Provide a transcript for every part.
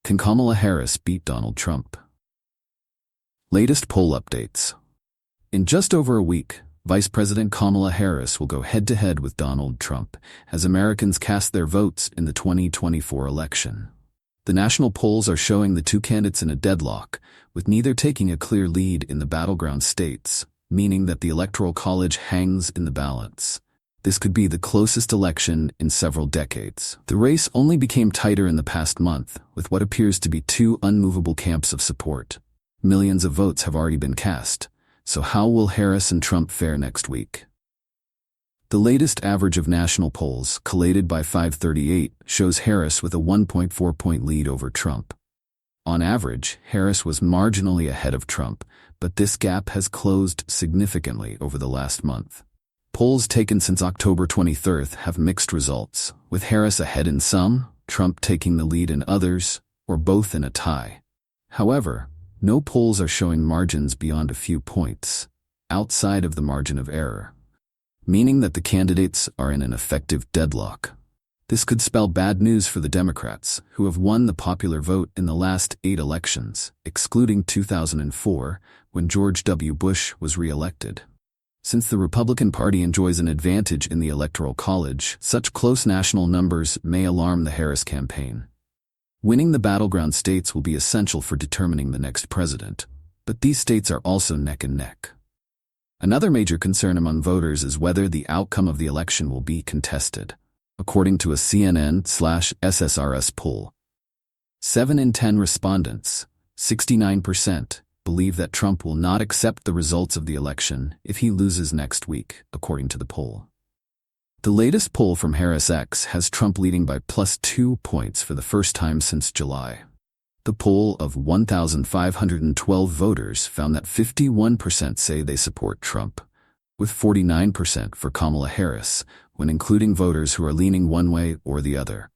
Can Kamala Harris beat Donald Trump? Latest poll updates. In just over a week, Vice President Kamala Harris will go head-to-head with Donald Trump as Americans cast their votes in the 2024 election. The national polls are showing the two candidates in a deadlock, with neither taking a clear lead in the battleground states, meaning that the Electoral College hangs in the balance. This could be the closest election in several decades. The race only became tighter in the past month, with what appears to be two unmovable camps of support. Millions of votes have already been cast, so how will Harris and Trump fare next week? The latest average of national polls, collated by 538, shows Harris with a 1.4-point lead over Trump. On average, Harris was marginally ahead of Trump, but this gap has closed significantly over the last month. Polls taken since October 23rd have mixed results, with Harris ahead in some, Trump taking the lead in others, or both in a tie. However, no polls are showing margins beyond a few points, outside of the margin of error, meaning that the candidates are in an effective deadlock. This could spell bad news for the Democrats, who have won the popular vote in the last 8 elections, excluding 2004, when George W. Bush was re-elected. Since the Republican Party enjoys an advantage in the Electoral College, such close national numbers may alarm the Harris campaign. Winning the battleground states will be essential for determining the next president, but these states are also neck and neck. Another major concern among voters is whether the outcome of the election will be contested. According to a CNN/SSRS poll, 7 in 10 respondents, 69%, believe that Trump will not accept the results of the election if he loses next week, according to the poll. The latest poll from Harris X has Trump leading by +2 points for the first time since July. The poll of 1,512 voters found that 51% say they support Trump, with 49% for Kamala Harris, when including voters who are leaning one way or the other.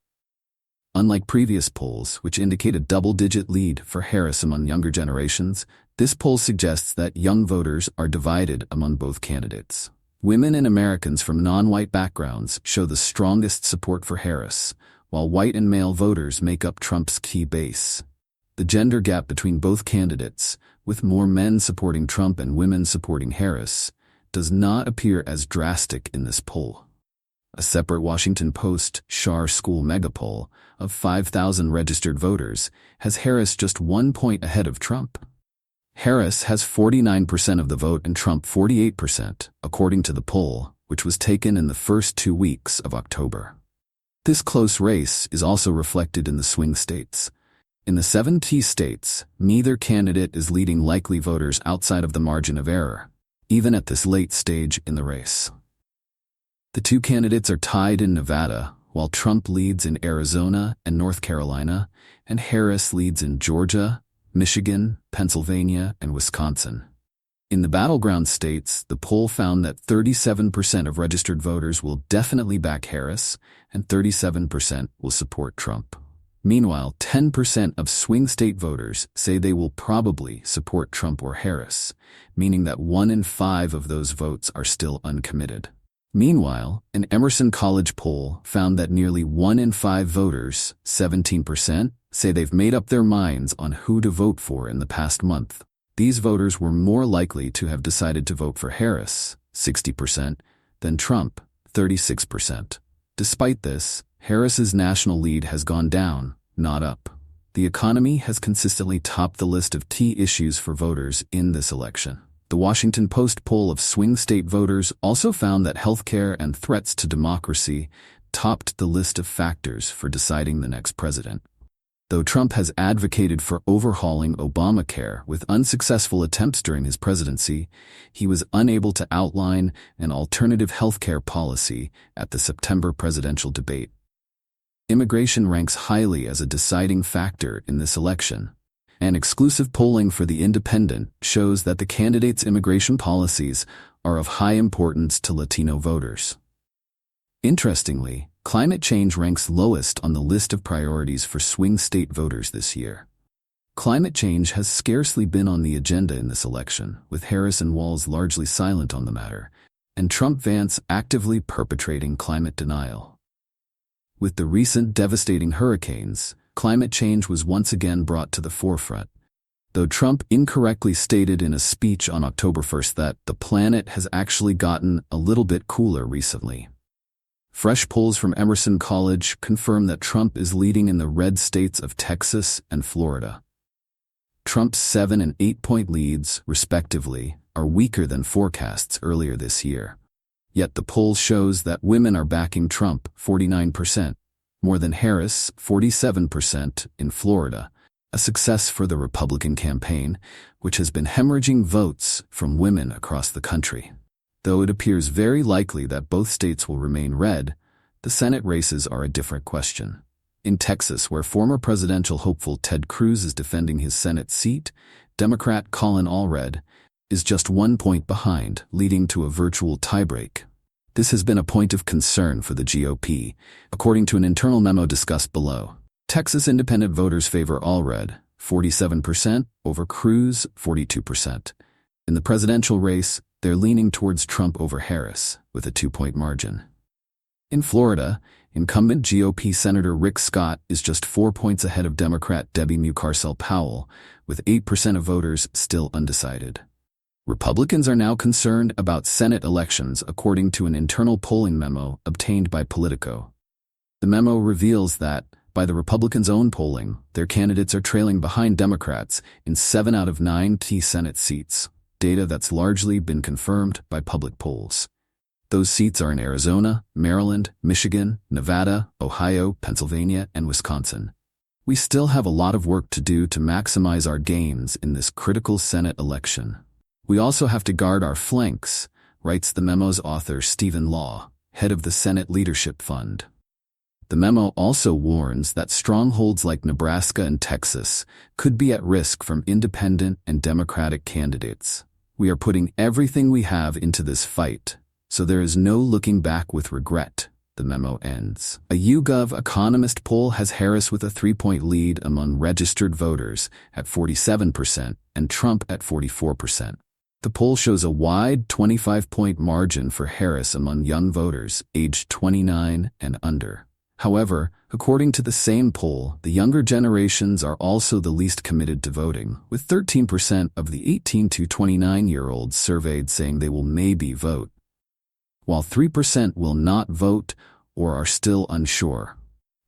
Unlike previous polls, which indicate a double-digit lead for Harris among younger generations, this poll suggests that young voters are divided among both candidates. Women and Americans from non-white backgrounds show the strongest support for Harris, while white and male voters make up Trump's key base. The gender gap between both candidates, with more men supporting Trump and women supporting Harris, does not appear as drastic in this poll. A separate Washington Post Schar School megapoll of 5,000 registered voters has Harris just 1 point ahead of Trump. Harris has 49% of the vote and Trump 48%, according to the poll, which was taken in the first 2 weeks of October. This close race is also reflected in the swing states. In the 7 key states, neither candidate is leading likely voters outside of the margin of error, even at this late stage in the race. The two candidates are tied in Nevada, while Trump leads in Arizona and North Carolina, and Harris leads in Georgia, Michigan, Pennsylvania, and Wisconsin. In the battleground states, the poll found that 37% of registered voters will definitely back Harris, and 37% will support Trump. Meanwhile, 10% of swing state voters say they will probably support Trump or Harris, meaning that 1 in 5 of those votes are still uncommitted. Meanwhile, an Emerson College poll found that nearly 1 in 5 voters, 17%, say they've made up their minds on who to vote for in the past month. These voters were more likely to have decided to vote for Harris, 60%, than Trump, 36%. Despite this, Harris's national lead has gone down, not up. The economy has consistently topped the list of key issues for voters in this election. The Washington Post poll of swing state voters also found that healthcare and threats to democracy topped the list of factors for deciding the next president. Though Trump has advocated for overhauling Obamacare with unsuccessful attempts during his presidency, he was unable to outline an alternative healthcare policy at the September presidential debate. Immigration ranks highly as a deciding factor in this election. And exclusive polling for The Independent shows that the candidates' immigration policies are of high importance to Latino voters. Interestingly, climate change ranks lowest on the list of priorities for swing state voters this year. Climate change has scarcely been on the agenda in this election, with Harris and Walz largely silent on the matter, and Trump-Vance actively perpetrating climate denial. With the recent devastating hurricanes, climate change was once again brought to the forefront. Though Trump incorrectly stated in a speech on October 1st that the planet has actually gotten a little bit cooler recently. Fresh polls from Emerson College confirm that Trump is leading in the red states of Texas and Florida. Trump's 7- and 8-point leads, respectively, are weaker than forecasts earlier this year. Yet the poll shows that women are backing Trump 49%, more than Harris 47% in Florida, a success for the Republican campaign, which has been hemorrhaging votes from women across the country. Though it appears very likely that both states will remain red, the Senate races are a different question. In Texas, where former presidential hopeful Ted Cruz is defending his Senate seat, Democrat Colin Allred is just 1 point behind, leading to a virtual tiebreak. This has been a point of concern for the GOP, according to an internal memo discussed below. Texas independent voters favor Allred, 47%, over Cruz, 42%. In the presidential race, they're leaning towards Trump over Harris, with a 2-point margin. In Florida, incumbent GOP Senator Rick Scott is just 4 points ahead of Democrat Debbie Mucarsel-Powell, with 8% of voters still undecided. Republicans are now concerned about Senate elections, according to an internal polling memo obtained by Politico. The memo reveals that, by the Republicans' own polling, their candidates are trailing behind Democrats in 7 out of 9 key Senate seats, data that's largely been confirmed by public polls. Those seats are in Arizona, Maryland, Michigan, Nevada, Ohio, Pennsylvania, and Wisconsin. We still have a lot of work to do to maximize our gains in this critical Senate election. We also have to guard our flanks, writes the memo's author Stephen Law, head of the Senate Leadership Fund. The memo also warns that strongholds like Nebraska and Texas could be at risk from independent and Democratic candidates. We are putting everything we have into this fight, so there is no looking back with regret, the memo ends. A YouGov Economist poll has Harris with a 3-point lead among registered voters at 47% and Trump at 44%. The poll shows a wide 25-point margin for Harris among young voters aged 29 and under. However, according to the same poll, the younger generations are also the least committed to voting, with 13% of the 18 to 29-year-olds surveyed saying they will maybe vote, while 3% will not vote or are still unsure.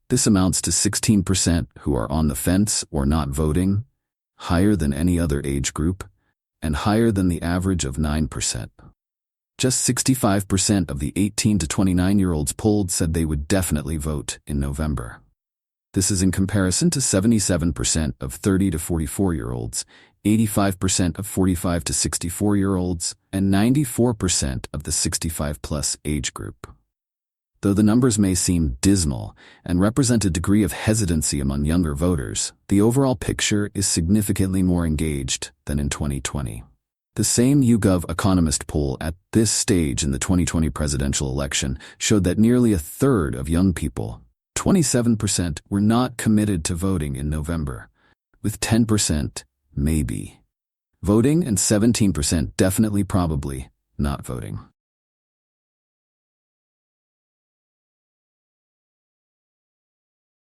This amounts to 16% who are on the fence or not voting, higher than any other age group, and higher than the average of 9%. Just 65% of the 18 to 29-year-olds polled said they would definitely vote in November. This is in comparison to 77% of 30 to 44-year-olds, 85% of 45 to 64-year-olds, and 94% of the 65-plus age group. Though the numbers may seem dismal and represent a degree of hesitancy among younger voters, the overall picture is significantly more engaged than in 2020. The same YouGov Economist poll at this stage in the 2020 presidential election showed that nearly a third of young people, 27%, were not committed to voting in November, with 10% maybe voting and 17% definitely probably not voting.